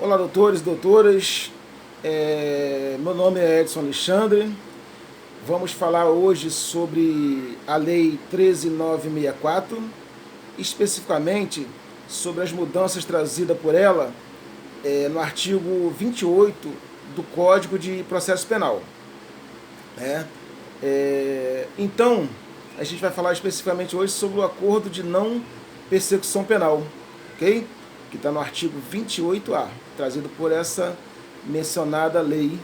Olá, doutores e doutoras. Meu nome é Edson Alexandre. Vamos falar hoje sobre a Lei 13.964, especificamente sobre as mudanças trazidas por ela no artigo 28 do Código de Processo Penal. Então, a gente vai falar especificamente hoje sobre o acordo de não persecução penal, ok? Que está no artigo 28A, trazido por essa mencionada lei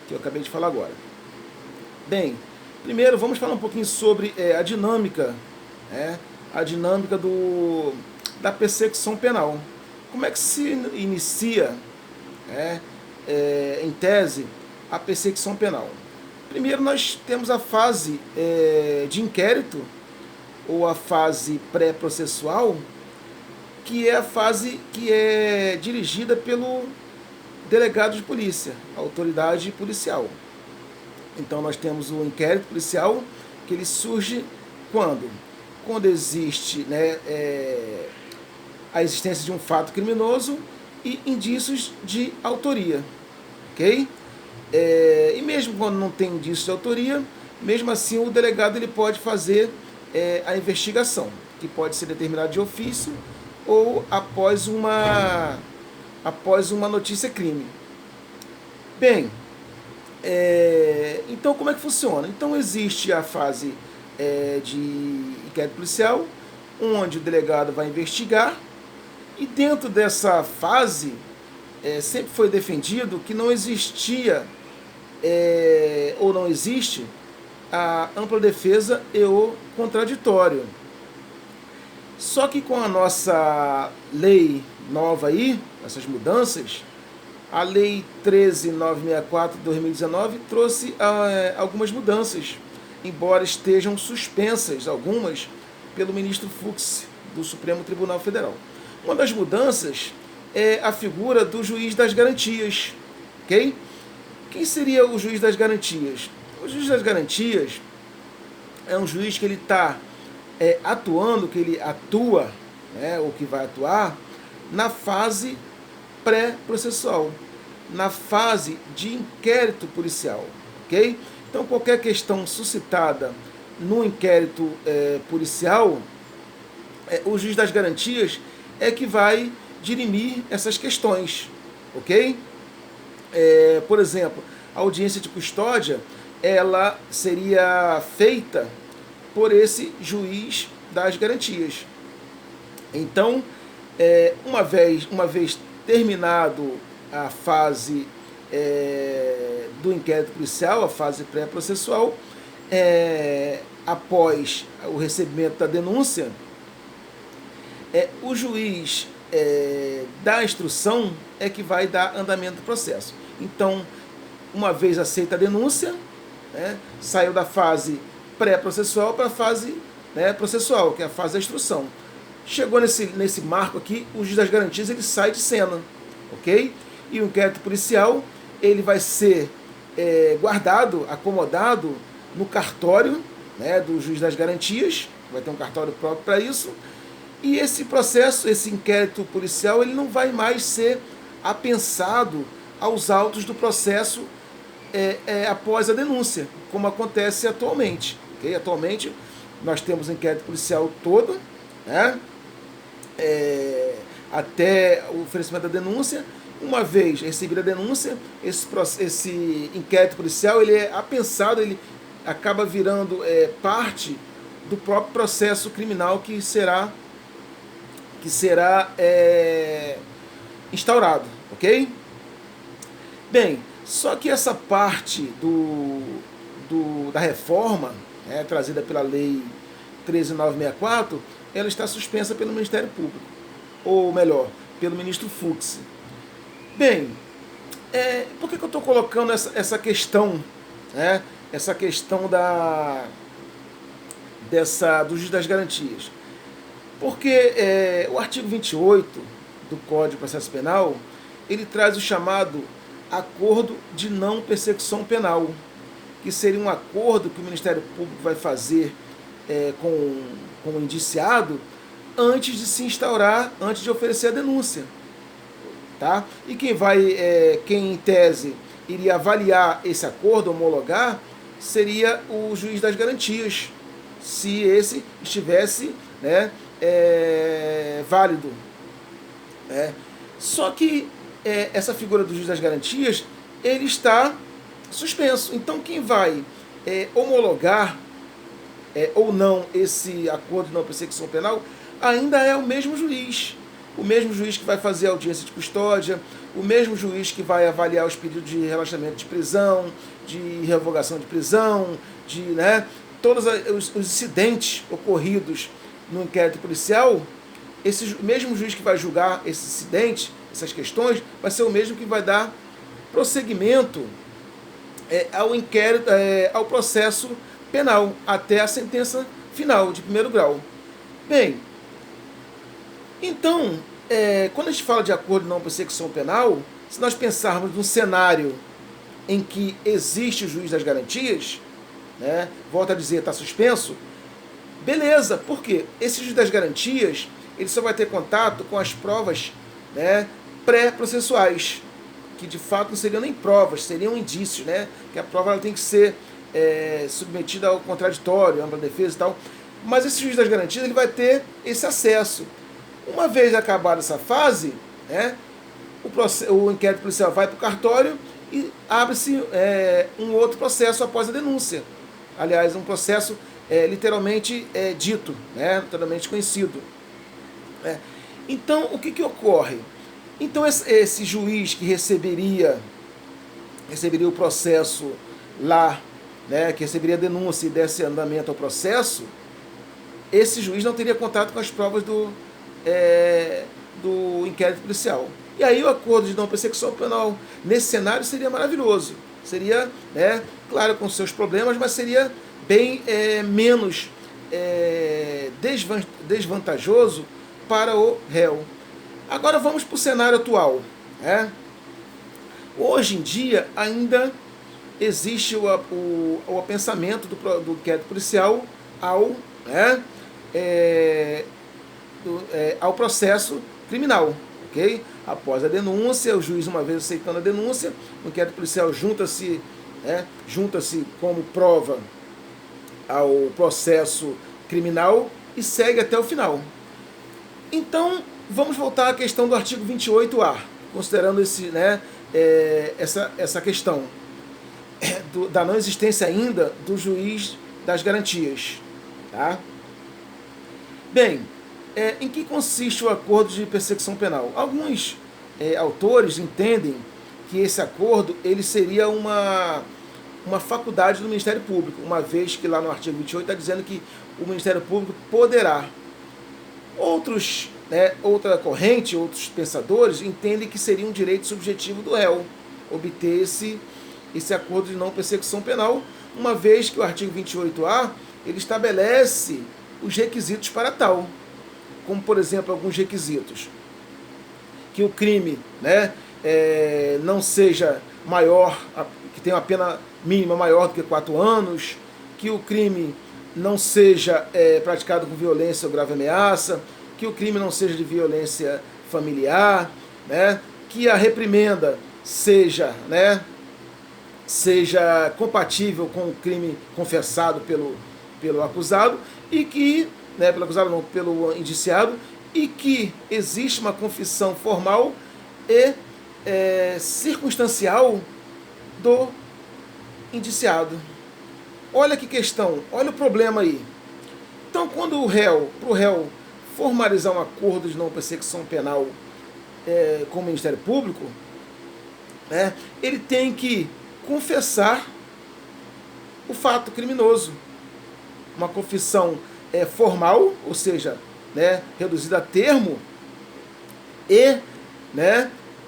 que eu acabei de falar agora. Bem, primeiro vamos falar um pouquinho sobre a dinâmica, da persecução penal. Como é que se inicia, em tese, a persecução penal? Primeiro nós temos a fase de inquérito, ou a fase pré-processual, que é a fase que é dirigida pelo delegado de polícia, autoridade policial. Então nós temos o inquérito policial, que ele surge quando? Quando existe a existência de um fato criminoso e indícios de autoria, ok? E mesmo quando não tem indícios de autoria, mesmo assim o delegado ele pode fazer a investigação, que pode ser determinada de ofício ou após uma notícia crime. Bem, então como é que funciona? Então existe a fase de inquérito policial, onde o delegado vai investigar, e dentro dessa fase sempre foi defendido que não existia ou não existe a ampla defesa e o contraditório. Só que com a nossa lei nova aí, essas mudanças, a lei 13.964 de 2019 trouxe algumas mudanças, embora estejam suspensas algumas pelo ministro Fux, do Supremo Tribunal Federal. Uma das mudanças é a figura do juiz das garantias, ok? Quem seria o juiz das garantias? O juiz das garantias é um juiz que ele está atuando, que ele atua, ou que vai atuar, na fase pré-processual, na fase de inquérito policial, ok? Então, qualquer questão suscitada no inquérito policial, o juiz das garantias é que vai dirimir essas questões, ok? Por exemplo, a audiência de custódia, ela seria feita por esse juiz das garantias. Então, uma vez terminado a fase do inquérito policial, a fase pré-processual, após o recebimento da denúncia, o juiz da instrução é que vai dar andamento do processo. Então, uma vez aceita a denúncia, saiu da fase pré-processual para a fase processual, que é a fase da instrução. Chegou nesse marco aqui, o juiz das garantias ele sai de cena, ok? E o inquérito policial ele vai ser guardado, acomodado no cartório do juiz das garantias, vai ter um cartório próprio para isso, e esse processo, esse inquérito policial, ele não vai mais ser apensado aos autos do processo após a denúncia, como acontece atualmente. Okay? Atualmente, nós temos o inquérito policial todo, até o oferecimento da denúncia. Uma vez recebida a denúncia, esse inquérito policial ele é apensado, ele acaba virando parte do próprio processo criminal que será instaurado, ok? Bem, só que essa parte da reforma trazida pela Lei 13.964, ela está suspensa pelo Ministério Público, ou melhor, pelo ministro Fux. Bem, por que eu estou colocando essa questão, essa questão do juiz das garantias? Porque o artigo 28 do Código de Processo Penal, ele traz o chamado acordo de não persecução penal, que seria um acordo que o Ministério Público vai fazer com o indiciado antes de se instaurar, antes de oferecer a denúncia. tá? E quem em tese iria avaliar esse acordo, homologar, seria o juiz das garantias, se esse estivesse, né, válido. Né? Só que essa figura do juiz das garantias, ele está suspenso. Então quem vai homologar ou não esse acordo de não persecução penal ainda é o mesmo juiz que vai fazer a audiência de custódia, o mesmo juiz que vai avaliar os pedidos de relaxamento de prisão, de revogação de prisão, todos os incidentes ocorridos no inquérito policial. Esse mesmo juiz que vai julgar esse incidente, essas questões, vai ser o mesmo que vai dar prosseguimento ao inquérito, ao processo penal, até a sentença final de primeiro grau. Bem, então, quando a gente fala de acordo de não persecução penal, se nós pensarmos num cenário em que existe o juiz das garantias, né, volto a dizer, está suspenso, beleza, por quê? Esse juiz das garantias, ele só vai ter contato com as provas, né, pré-processuais, que de fato não seriam nem provas, seriam indícios, né, que a prova ela tem que ser submetida ao contraditório, ampla defesa e tal, mas esse juiz das garantias ele vai ter esse acesso. Uma vez acabada essa fase, né, o inquérito policial vai para o cartório e abre-se um outro processo após a denúncia. Aliás, um processo literalmente dito, né, literalmente conhecido. Então, o que ocorre? Então, esse juiz que receberia o processo lá, né, que receberia a denúncia e desse andamento ao processo, esse juiz não teria contato com as provas do inquérito policial. E aí o acordo de não persecução penal nesse cenário seria maravilhoso. Seria, claro, com seus problemas, mas seria bem menos desvantajoso para o réu. Agora vamos para o cenário atual. Hoje em dia ainda existe o apensamento do inquérito policial ao processo criminal, ok? Após a denúncia, o juiz, uma vez aceitando a denúncia, o inquérito policial junta-se como prova ao processo criminal e segue até o final. Então, vamos voltar à questão do artigo 28A, considerando essa questão da não existência ainda do juiz das garantias. Tá? Bem, em que consiste o acordo de persecução penal? Alguns autores entendem que esse acordo ele seria uma faculdade do Ministério Público, uma vez que lá no artigo 28 está dizendo que o Ministério Público poderá. Outra corrente, outros pensadores, entendem que seria um direito subjetivo do réu obter esse acordo de não persecução penal, uma vez que o artigo 28A ele estabelece os requisitos para tal, como, por exemplo, alguns requisitos. Que o crime não seja maior, que tenha uma pena mínima maior do que 4 anos, que o crime não seja praticado com violência ou grave ameaça, que o crime não seja de violência familiar, que a reprimenda seja compatível com o crime confessado pelo acusado e que, pelo acusado não, pelo indiciado, e que existe uma confissão formal e circunstancial do indiciado. Olha que questão, olha o problema aí. Então, quando para o réu formalizar um acordo de não persecução penal com o Ministério Público, ele tem que confessar o fato criminoso. Uma confissão formal, ou seja, reduzida a termo,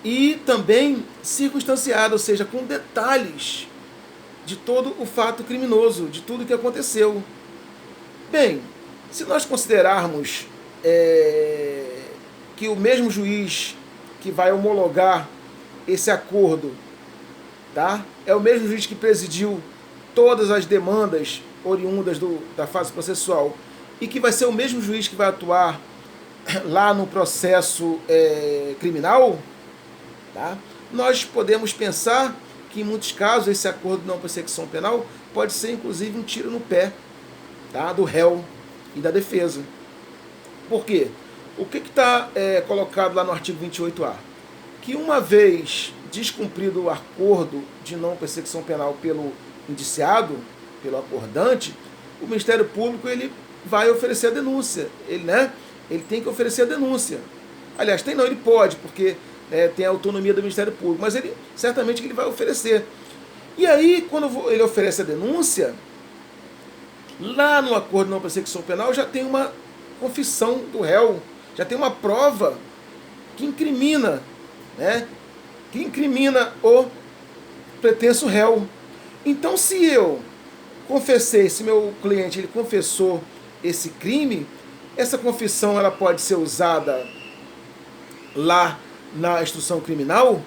e também circunstanciada, ou seja, com detalhes de todo o fato criminoso, de tudo que aconteceu. Bem, se nós considerarmos que o mesmo juiz que vai homologar esse acordo, tá, é o mesmo juiz que presidiu todas as demandas oriundas da fase processual e que vai ser o mesmo juiz que vai atuar lá no processo criminal, Tá? Nós podemos pensar que, em muitos casos, esse acordo de não persecução penal pode ser, inclusive, um tiro no pé, tá, do réu e da defesa. Por quê? O que está colocado lá no artigo 28A? Que uma vez descumprido o acordo de não persecução penal pelo indiciado, pelo acordante, o Ministério Público ele vai oferecer a denúncia. Ele tem que oferecer a denúncia. Aliás, ele pode, porque tem a autonomia do Ministério Público, mas ele certamente ele vai oferecer. E aí, quando ele oferece a denúncia, lá no acordo de não persecução penal já tem uma confissão do réu, já tem uma prova que incrimina, que incrimina o pretenso réu. Então, se eu confessei, se meu cliente ele confessou esse crime, essa confissão ela pode ser usada lá na instrução criminal?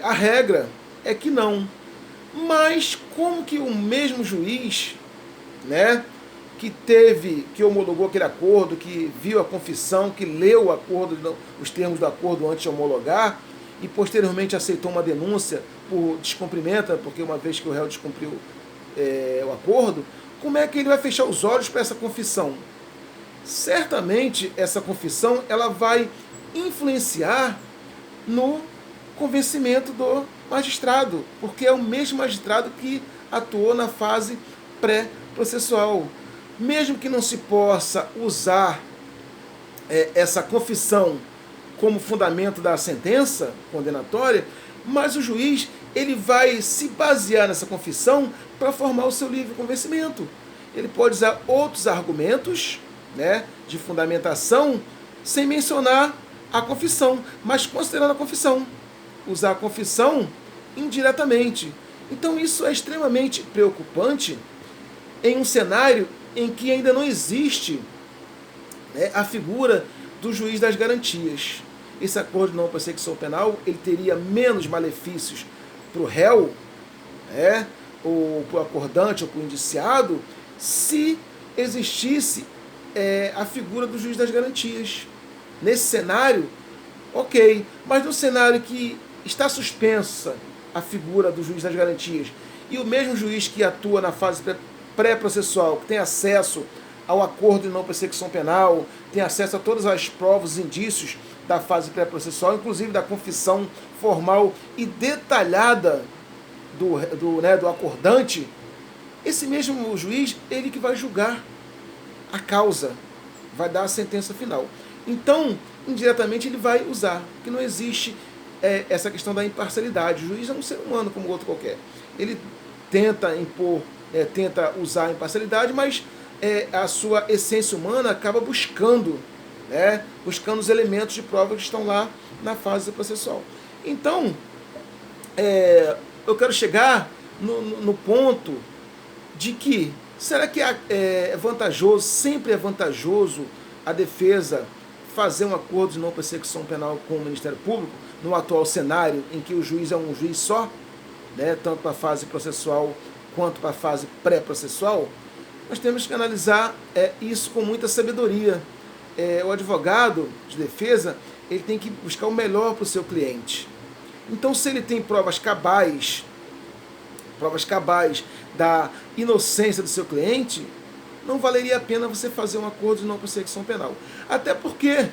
A regra é que não. Mas como que o mesmo juiz, que homologou aquele acordo, que viu a confissão, que leu o acordo, os termos do acordo antes de homologar, e posteriormente aceitou uma denúncia por descumprimento, porque uma vez que o réu descumpriu o acordo, como é que ele vai fechar os olhos para essa confissão? Certamente essa confissão ela vai influenciar no convencimento do magistrado, porque é o mesmo magistrado que atuou na fase pré-processual. Mesmo que não se possa usar essa confissão como fundamento da sentença condenatória, mas o juiz ele vai se basear nessa confissão para formar o seu livre convencimento. Ele pode usar outros argumentos de fundamentação sem mencionar a confissão, mas considerando a confissão. Usar a confissão indiretamente. Então isso é extremamente preocupante em um cenário em que ainda não existe a figura do juiz das garantias. Esse acordo de não persecução penal ele teria menos malefícios para o réu, ou para o acordante, ou para o indiciado, se existisse a figura do juiz das garantias. Nesse cenário, ok, mas no cenário que está suspensa a figura do juiz das garantias e o mesmo juiz que atua na fase pré-processual, que tem acesso ao acordo de não persecução penal, tem acesso a todas as provas e indícios da fase pré-processual, inclusive da confissão formal e detalhada do acordante, esse mesmo juiz, ele que vai julgar a causa, vai dar a sentença final. Então, indiretamente, ele vai usar, que não existe essa questão da imparcialidade. O juiz é um ser humano como outro qualquer. Ele tenta impor, tenta usar a imparcialidade, mas a sua essência humana acaba buscando os elementos de prova que estão lá na fase processual. Então, eu quero chegar no ponto de que, será que é vantajoso, sempre é vantajoso a defesa fazer um acordo de não persecução penal com o Ministério Público, no atual cenário em que o juiz é um juiz só, tanto para a fase processual quanto para a fase pré-processual? Nós temos que analisar isso com muita sabedoria. O advogado de defesa ele tem que buscar o melhor para o seu cliente. Então, se ele tem provas cabais da inocência do seu cliente, não valeria a pena você fazer um acordo de não persecução penal. Até porque,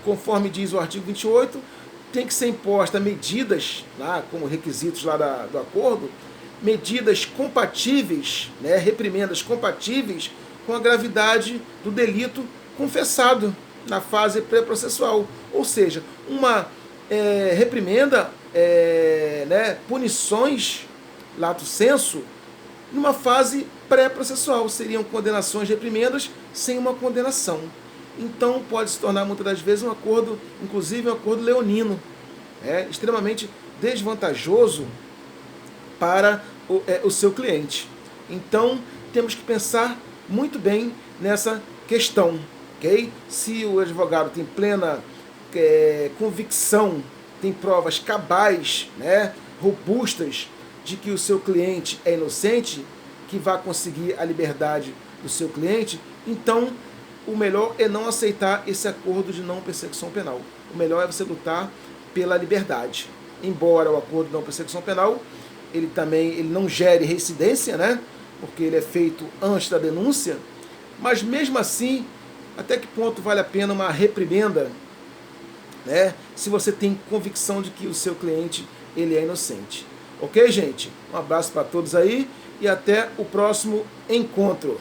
conforme diz o artigo 28, tem que ser imposta medidas, como requisitos lá do acordo, medidas compatíveis, reprimendas compatíveis com a gravidade do delito confessado na fase pré-processual. Ou seja, uma reprimenda, punições, lato sensu, numa fase pré-processual. Seriam condenações, reprimendas, sem uma condenação. Então pode se tornar muitas das vezes um acordo, inclusive um acordo leonino, extremamente desvantajoso para o seu cliente. Então temos que pensar muito bem nessa questão. Okay? Se o advogado tem plena convicção, tem provas cabais, robustas, de que o seu cliente é inocente, que vai conseguir a liberdade do seu cliente, então o melhor é não aceitar esse acordo de não persecução penal. O melhor é você lutar pela liberdade. Embora o acordo de não persecução penal, ele não gere reincidência, né? Porque ele é feito antes da denúncia, mas mesmo assim, até que ponto vale a pena uma reprimenda, né? Se você tem convicção de que o seu cliente ele é inocente. Ok, gente? Um abraço para todos aí e até o próximo encontro.